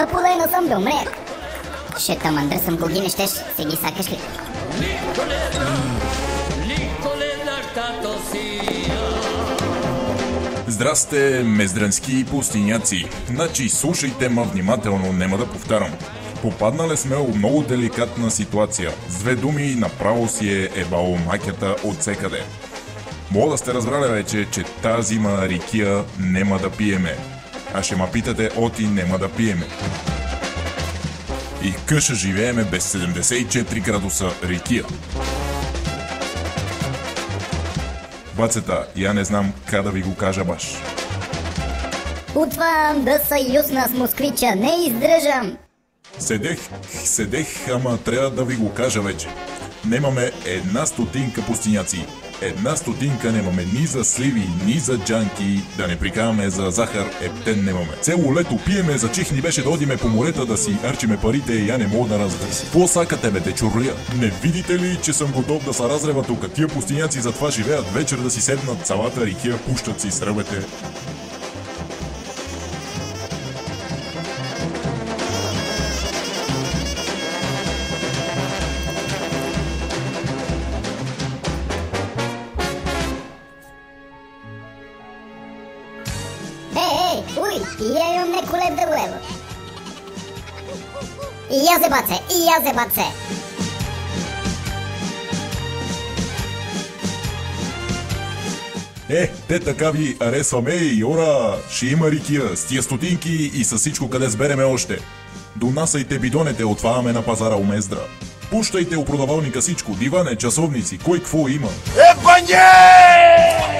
А половина съм бил мрек. Ще та мъндър съм, го ги не щеш, се ги сакаш ли? Здрасте, мездрански пустиняци. Значи, слушайте ма внимателно, нема да повтарям. Попаднали сме в много деликатна ситуация. С две думи, направо си е ебало макета от всекъде. Мога да сте разбрали вече, че тази зима рикия нема да пиеме. А ще ма питате, оти нема да пиеме. И къща живееме без 74 градуса рикия. Бацета, я не знам как да ви го кажа баш. Отвам да съюзна с москвича, не издръжам. Седех, ама трябва да ви го кажа вече. Немаме една стотинка пустиняци. Една стотинка немаме ни за сливи, ни за джанки, да не прикаваме за захар, ептен немаме. Цело лето пиеме, за чих ни беше да одиме по морета да си арчиме парите и я не мога да разбера. Какво сакате бе, те чурлия? Не видите ли, че съм готов да се разрева тук? Тия пустиняци затова живеят вечер да си седнат цялата рикия, пущат си сръбете. Уй, и я имам неко лев да го ева. И я зебаце. Те така ви аресваме и ора, ще има рикия с тия стотинки и с всичко къде сбереме още. Донасайте бидонете, отваряме на пазара у Мездра. Пущайте у продавалника всичко, диване, часовници, кой какво има. Ебање!